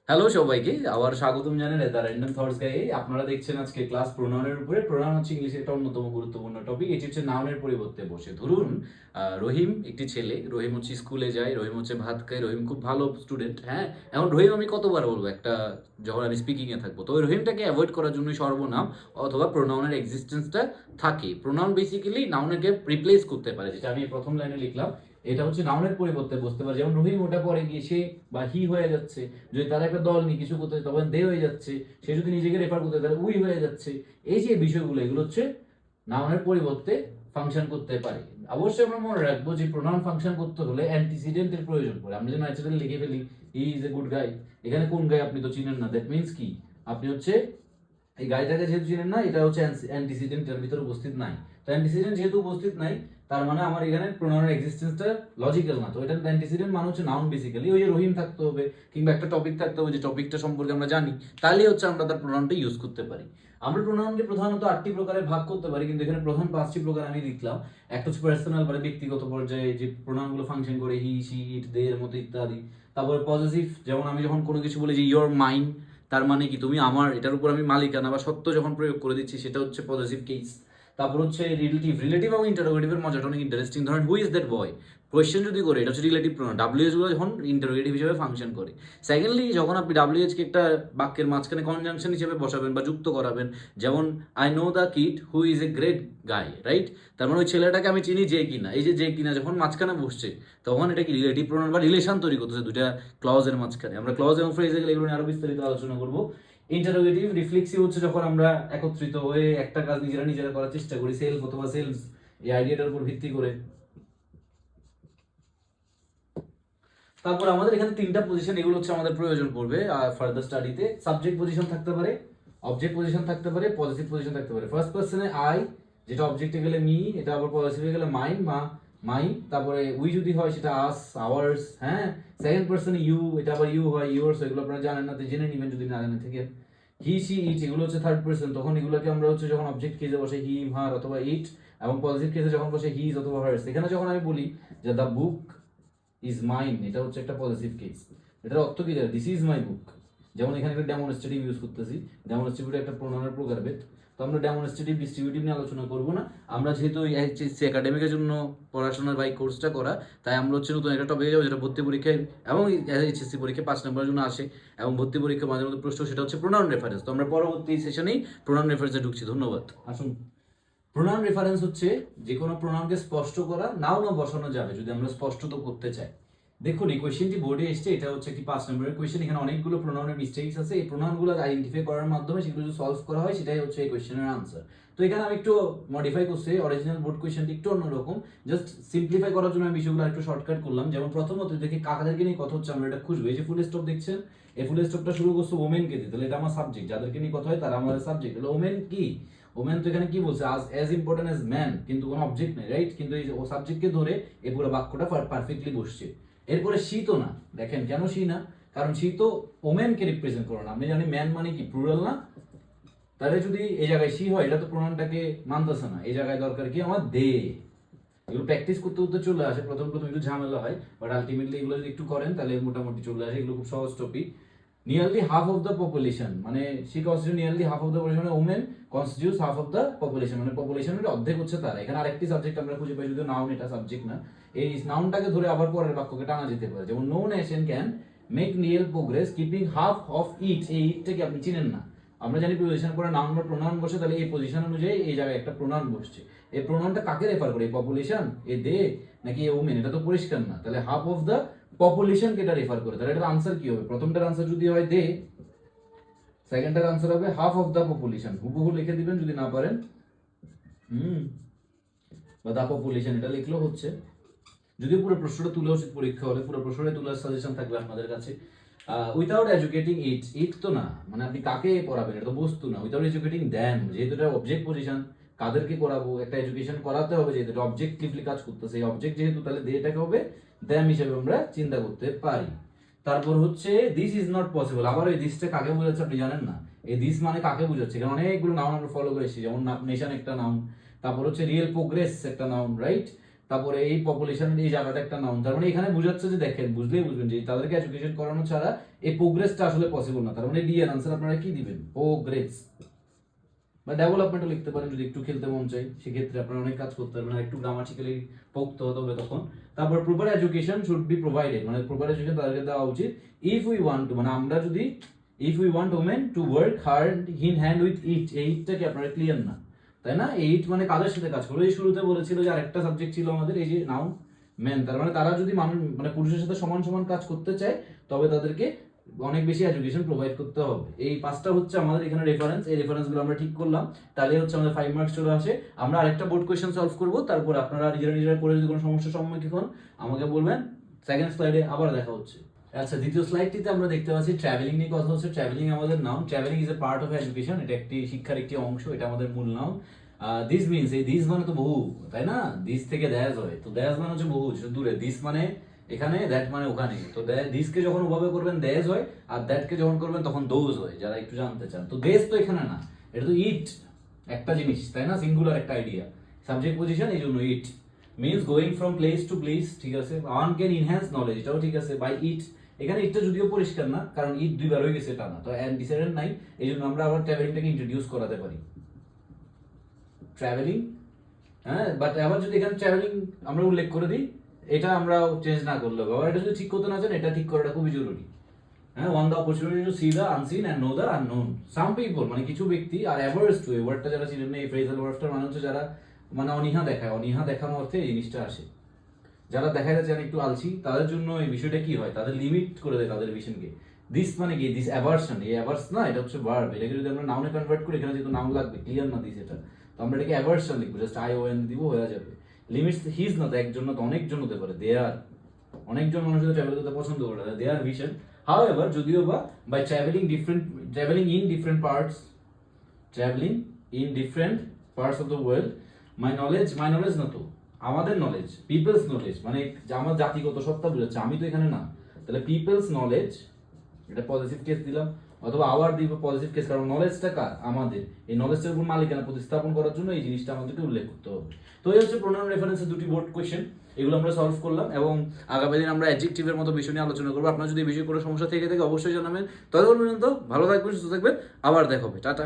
Hello সবাইকে, আবার স্বাগতম জানাই দ্য র্যান্ডম থটস গায়ে। আপনারা দেখছেন আজকে ক্লাস প্রোনাউনের উপরে। প্রোনাউন হচ্ছে ইংলিশের একটা অন্যতম গুরুত্বপূর্ণ টপিক। এটি হচ্ছে নাউনের পরিবর্তে বসে। ধরুন রহিম একটি ছেলে, রহিম হচ্ছে স্কুলে যায়, রহিম হচ্ছে ভাত খায়, রহিম খুব ভালো স্টুডেন্ট। হ্যাঁ, এখন রহিম আমি কতবার বলবো একটা, যখন আমি স্পিকিংয়ে থাকবো। তো ওই রহিমটাকে অ্যাভয়েড করার জন্য সর্বনাম অথবা প্রোনাউনের এক্সিস্টেন্সটা থাকে। প্রোনাউন বেসিক্যালি নাউনকে রিপ্লেস করতে পারে, যেটা আমি প্রথম লাইনে লিখলাম। এটা হচ্ছে নাউনের পরিবর্তে বসতে পারে। যেমন রহিম ওটা পরে গিয়ে সে বা হি হয়ে যাচ্ছে। যদি তারা একটা দল নিয়ে কিছু করতে তখন দে হয়ে যাচ্ছে। সে যদি নিজেকে রেফার করতে তাহলে উই হয়ে যাচ্ছে। এই যে বিষয়গুলো, এগুলো হচ্ছে নাউনের পরিবর্তে ফাংশন করতে পারে। অবশ্যই আমরা মনে রাখবো যে প্রোনাউন ফাংশন করতে হলে অ্যান্টিসিডেন্টের প্রয়োজন পড়ে। আমরা যদি ন্যাচারালি লিখে ফেলি he is a good guy, এখানে কোন গাই আপনি তো চিনেন না। দ্যাট মিনস কি, আপনি হচ্ছে এই গাড়িটাকে যেহেতু চিনেন না, এটা হচ্ছে অ্যান্টিসিডেন্ট এর ভিতরে উপস্থিত নাই। তো অ্যান্টিসিডেন্ট যেহেতু উপস্থিত নাই, তার মানে আমার এখানে প্রোনাউনের এক্সিস্টেন্সটা লজিক্যাল না। তো এটা অ্যান্টিসিডেন্ট মানে হচ্ছে নাউন বেসিক্যালি। ওই যে রহিম থাকতে হবে কিংবা একটা টপিক থাকতে হবে, যে টপিকটা সম্পর্কে আমরা জানি, তাহলেই হচ্ছে আমরা তার প্রোনাউনটা ইউজ করতে পারি। আমরা প্রোনাউনকে প্রধানত 8টি প্রকারে ভাগ করতে পারি, কিন্তু এখানে প্রধান 5টি প্রকার আমি লিখলাম। একটা হচ্ছে পার্সোনাল, মানে ব্যক্তিগত পর্যায়ে যে প্রোনাউনগুলো ফাংশন করে, হি সি ইট দে এর মতো ইত্যাদি। তারপরে পজিটিভ, যেমন আমি যখন কোনো কিছু বলি যে ইয়োর মাইন্ড, তার মানে কি তুমি আমার, এটার উপর আমি মালিকানা বা সত্য যখন প্রয়োগ করে দিচ্ছি, সেটা হচ্ছে পজিটিভ কেস। তারপর হচ্ছে রিলেটিভ। রিলেটিভ এবং ইন্টারোগেটিভের মজাটা অনেক ইন্টারেস্টিং। ধরেন who is that boy, question যদি করে, এটা হচ্ছে রিলেটিভ প্রোনাউন। ডাব্লিউএইচ গুলো যখন ইন্টারোগেটিভ হিসেবে ফাংশন করে। সেকেন্ডলি, যখন আপনি ডাব্লিউএইচ কে একটা বাক্যের মাঝখানে কনজাংশন হিসেবে বসাবেন বা যুক্ত করাবেন, যেমন I know the kid who is a great guy, right? তার মানে ওই ছেলেটাকে আমি চিনি যে কিনা। এই যে যে কিনা যখন মাঝখানে বসছে, তখন এটা কি রিলেটিভ প্রোনাউন বা রিলেশন তৈরি করতেছে দুটা ক্লজের মাঝখানে। আমরা ক্লজ এবং ফ্রেজে গেলে এগুলো নিয়ে আরো বিস্তারিত আলোচনা করবো। ইন্টারোগেটিভ রিফ্লেক্সিভ হচ্ছে যখন আমরা একত্রিত হয়ে একটা কাজ নিজেরা নিজেরা করার চেষ্টা করি, সেলফ অথবা সেলস, এই আইডিয়াটার উপর ভিত্তি করে। তারপর আমাদের এখানে 3টা পজিশন, এগুলো হচ্ছে আমাদের প্রয়োজন পড়বে ফার্দার স্টাডিতে। সাবজেক্ট পজিশন থাকতে পারে, অবজেক্ট পজিশন থাকতে পারে, পজিটিভ পজিশন থাকতে পারে। ফার্স্ট পারসনে আই, যেটা অবজেক্টে গেলে মি, এটা আবার পজিটিভে গেলে মাইন বা মাই। তারপরে উই যদি হয় সেটা আস, আওয়ার্স। হ্যাঁ, সেকেন্ড পারসনে ইউ, এটা আবার ইউ হয়, ইউর্স। এগুলো আপনারা জানেন না, তো জেনে নেবেন যদি না জানেন থেকে। হি সি ইট, এগুলো হচ্ছে থার্ড পারসন। তখন এগুলোকে আমরা হচ্ছে যখন অবজেক্ট কেসে বসে হি হার অথবা ইট, এবং পজিটিভ কেসে যখন বসে হিজ অথবা হার্স। এখানে যখন আমি বলি যে দ্য বুক ইজ মাইন, এটা হচ্ছে একটা পজিটিভ কেস। এটার অর্থ কি দিস ইজ মাই বুক। যেমন এখানে একটা ডেমনস্ট্রেটিভ ইউজ করতেছি। ডেমনস্ট্রেটিভ একটা প্রোনাউনের প্রকারভেদ। তো আমরা ডেমনস্ট্রেটিভ ডিস্ট্রিবিউটিভ নিয়ে আলোচনা করবো না। আমরা যেহেতু এইচএসসি একাডেমিকের জন্য পড়াশোনার বাই কোর্সটা করা, তাই আমরা হচ্ছে নতুন একটা টপিকে যাবো, যেটা ভর্তি পরীক্ষায় এবং এইচএসসি পরীক্ষা 5 নম্বরের জন্য আসে এবং ভর্তি পরীক্ষা মাঝে মধ্যে প্রশ্ন, সেটা হচ্ছে প্রোনাউন রেফারেন্স। তো আমরা পরবর্তী সেশনেই প্রোনাউন রেফারেন্সে ঢুকছি। ধন্যবাদ। আসুন, প্রোনাউন রেফারেন্স হচ্ছে যে কোনো প্রোনাউনকে স্পষ্ট করা। নাউনও বসানো যাবে যদি আমরা স্পষ্ট তো করতে চাই। দেখুন, এই কোয়েশ্চেনটি বোর্ডে এসছে, এটা হচ্ছে একটি 5 নম্বরের কোয়েশ্চেন। এখানে অনেকগুলো প্রোনাউনের মিস্টেকস আছে। এই প্রোনাউনগুলো আইডেন্টিফাই করার মাধ্যমে সেগুলো যদি সলভ করা হয়, সেটাই হচ্ছে এই কোয়েশ্চেনের আনসার। তো এখানে আমি একটু মডিফাই করছি, অরিজিনাল বোর্ড কোয়েশ্চেনটি একটু অন্যরকম। জাস্ট সিম্পলিফাই করার জন্য আমি বিষয়গুলো একটু শর্টকাট করলাম। যেমন প্রথমত দেখি কাদেরকে নিয়ে কথা হচ্ছে, আমরা এটা খুঁজবো। এই যে ফুল স্টপ দেখছেন, এই ফুল স্টপটা শুরু করছে ওমেনকে দিয়ে, তাহলে এটা আমার সাবজেক্ট। যাদেরকে নিয়ে কথা হয় তারা আমাদের সাবজেক্ট। তাহলে ওমেন কি, ওমেন তো এখানে কি বলছে, অ্যাজ ইম্পর্টেন্ট অ্যাজ ম্যান, কিন্তু কোনো অবজেক্ট নেই, রাইট? কিন্তু এই ও সাবজেক্টকে ধরে এই পুরো বাক্যটা পারফেক্টলি বসছে। এরপরে শী তো না, দেখেন কেন শী না, কারণ শী তো ওমেনকে রিপ্রেজেন্ট করে না। আমি জানি ম্যান মানে কি প্লুরাল না, তাহলে যদি এই জায়গায় শী হয়, এটা তো প্রোনাউনটাকে মানতেছে না। এই জায়গায় দরকার কি আমার দে। এগুলো প্র্যাকটিস করতে করতে চলে আসে, প্রথম প্রথম একটু ঝামেলা হয়, বাট আলটিমেটলি এগুলো যদি একটু করেন তাহলে মোটামুটি চলে আসে। এগুলো খুব সহজ topic. Nearly half of the population, মানে she constitute nearly half of the population, মানে women constitutes half of the population, মানে পপুলেশনের অর্ধেক হচ্ছে তারা। এখানে আরেকটি সাবজেক্ট আমরা খুঁজে পাই, যদি নাউন, এটা সাবজেক্ট না। এই নাউনটাকে ধরে আবার পরের বাক্যকে টানা যেতে পারে। যেমন no nation can make real progress keeping half of it. এই ইটটাকে আপনি চিনেন না। আমরা জানি পজিশন পরে নাউন বা প্রোনাউন বসে, তাহলে এই পজিশন অনুযায়ী এই জায়গায় একটা প্রোনাউন বসছে। এই প্রোনাউনটা কাকে রেফার করে, এই পপুলেশন, এ দে নাকি এ ওমেন? এটা তো পরিষ্কার না। তাহলে হাফ অফ দ্য পপুলেশন কে এটা রেফার করে, তাহলে এটার আনসার কি হবে? প্রথমটার আনসার যদি হয় দে, সেকেন্ডটার আনসার হবে হাফ অফ দ্য পপুলেশন। হুবহু লিখে দিবেন যদি না পারেন, বা দা পপুলেশন এটা লিখলেও হচ্ছে। যদিও পুরো প্রশ্নটা তুলে উচিত পরীক্ষা হলে, পুরো প্রশ্নটা তোলার সাজেশন থাকবে আপনাদের কাছে। উইথাউট এডুকেটিং ইট, ইট তো না, মানে আপনি কাকে পড়াবেন, এটা তো বস্তু না। উইথাউট এডুকেটিং দেম, যেহেতু এটা অবজেক্ট পজিশন, কাদেরকে করাবো, একটা এডুকেশন করাতে হবে, যেহেতু এটা অবজেক্টিভলি কাজ করতেছে, এই অবজেক্ট যেহেতু, তাহলে এটাকে হবে দ্যাম হিসেবে আমরা চিন্তা করতে পারি। তারপর হচ্ছে দিস ইজ নট পসিবল। আবার এই দিসটা কাকে বোঝাচ্ছে আপনি জানেন না। এই দিস মানে কাকে বোঝাচ্ছে, কারণ অনেকগুলো নাউন আমরা ফলো করে এসেছি। যেমন নেশন একটা নাউন, তারপর হচ্ছে রিয়েল প্রোগ্রেস একটা নাউন, রাইট? তারপরে এই পপুলেশন এই জায়গাটা একটা নাউন, তার মানে এখানে বোঝাচ্ছে যে দেখেন, বুঝলেই বুঝবেন যে তাদেরকে এডুকেশন করানো ছাড়া এই প্রোগ্রেসটা আসলে পসিবল না। তার মানে ডি এর আনসার আপনারা কি দিবেন? প্রোগ্রেস বা ডেভেলপমেন্টও লিখতে পারেন যদি একটু খেলতে মন চাই, সেক্ষেত্রে আপনারা অনেক কাজ করতে পারবেন, আর একটু গ্রামাটিক্যালি পোক্ত হতে হবে তখন। তারপর proper education should be provided, মানে প্রপার এডুকেশন তাদেরকে দেওয়া উচিত। ইফ উই ওয়ান্ট টু, মানে আমরা যদি if we want women to work hard in hand with it, এইটটা কি আপনারা ক্লিয়ার না? তাই না? এইট মানে কাদের সাথে কাজ করবে? এই শুরুতে বলেছিল যে আরেকটা সাবজেক্ট ছিল আমাদের এই যে নাউন মেন, তার মানে তারা যদি মানে পুরুষের সাথে সমান সমান কাজ করতে চায় তবে তাদেরকে অনেক বেশি এডুকেশন প্রোভাইড করতে হবে। এই পাঁচটা হচ্ছে আমাদের এখানে রেফারেন্স, এই রেফারেন্সগুলো আমরা ঠিক করলাম, তাহলে হচ্ছে আমাদের 5 মার্কস চলে আসে। আমরা আরেকটা বোর্ড কোয়েশ্চেন সলভ করব, তারপর আপনারা নিজেরা করে যদি কোনো সমস্যার সম্মুখীন হন আমাকে বলবেন। সেকেন্ড স্লাইডে আবার দেখা হচ্ছে। আচ্ছা, দ্বিতীয় স্লাইডটিতে আমরা দেখতে পাচ্ছি ট্রাভেলিং নিয়ে কথা হচ্ছে। ট্রাভেলিং আমাদের noun, travelling is a part of education, এটা একটি শিক্ষার একটি অংশ, এটা আমাদের মূল নাউন। দিস মিনস, এই দিস মানে তো বহু, তাই না? দিস থেকে দ্যাজ হয়, তো দ্যাজ মানে হচ্ছে বহু, যেটা দূরে। দিস মানে এখানে, দ্যাট মানে ওখানে। তো দিসকে যখন ওভাবে করবেন দ্যাজ হয়, আর দ্যাটকে যখন করবেন তখন দোজ হয়, যারা একটু জানতে চান। তো দেশ তো এখানে না, এটা তো ইট, একটা জিনিস, তাই না? সিঙ্গুলার একটা আইডিয়া, সাবজেক্ট পজিশন, এই জন্য it means going from place to place, ঠিক আছে? ওয়ান ক্যান ইনহ্যান্স নলেজ, এটাও ঠিক আছে, বাই ইট। এখানে ইটটা যদিও পরিষ্কার না, কারণ ইট দুইবার হয়ে গেছে টানা, তো অ্যান্টিসিডেন্ট নাই, এই জন্য আমরা আবার ট্রাভেলিংটাকে ইন্ট্রোডিউস করাতে পারি, ট্রাভেলিং। হ্যাঁ, বাট আবার যদি এখানে ট্রাভেলিং আমরা উল্লেখ করে দিই, এটা আমরা চেঞ্জ না করলে হবে। আবার এটা যদি ঠিক করতে না চান, এটা ঠিক করাটা খুবই জরুরি। হ্যাঁ, one the opportunity to see the unseen and know the unknown. Some people মানে কিছু ব্যক্তি আর অ্যাভার্স টু, এই ওয়ার্ডটা যারা চিনেন না, এই ফ্রেজাল ওয়ার্ডটার মানে হচ্ছে যারা মানে অনীহা দেখায়, অনীহা দেখানো অর্থে এই জিনিসটা আসে। যারা দেখা যাচ্ছে একটু আলসি, তাদের জন্য এই বিষয়টা কি হয়, তাদের লিমিট করে দেয় তাদের ভিশনকে। দিস মানে কি? দিস অ্যাভার্সন, এই অ্যাভার্স না, এটা হচ্ছে ভার্ব। এটাকে যদি আমরা নাউনে কনভার্ট করি, এখানে যেহেতু নাউন লাগবে, ক্লিয়ার না দিস এটা, তো আমরা এটাকে অ্যাভার্সন লিখবো, জাস্ট আই ও এন দিব, হয়ে যাবে। লিমিটস হিজ না, তো একজন না, তো অনেকজন হতে পারে, দে আর, অনেকজন মানুষ ট্রাভেল করতে পছন্দ করে, দে আর ভিশন। হাউএভার, যদিও বা by travelling in different parts of the world, my knowledge না, তো আমাদের নলেজ, পিপলস নলেজ মানে আমার জাতিগত সত্তা বোঝাচ্ছে, আমি তো এখানে না, তাহলে পিপলস নলেজ, এটা পজিটিভ কেস দিলাম, অথবা আওয়ার দিব পজিটিভ কেস, কারণ নলেজটা কার? আমাদের। এই নলেজটার উপর মালিকানা প্রতিস্থাপন করার জন্য এই জিনিসটা আমাদেরকে উল্লেখ করতে হবে। তো এই হচ্ছে প্রোনাউন রেফারেন্সের দুটি বোর্ড কোয়েশ্চেন, এগুলো আমরা সলভ করলাম, এবং আগামী দিন আমরা অ্যাডজেক্টিভের মতো বিষয় নিয়ে আলোচনা করবো। আপনার যদি এই বিষয়ে কোনো সমস্যা থেকে থাকে অবশ্যই জানাবেন। ততক্ষণ পর্যন্ত ভালো থাকবেন, সুস্থ থাকবেন, আবার দেখা হবে, টাটা।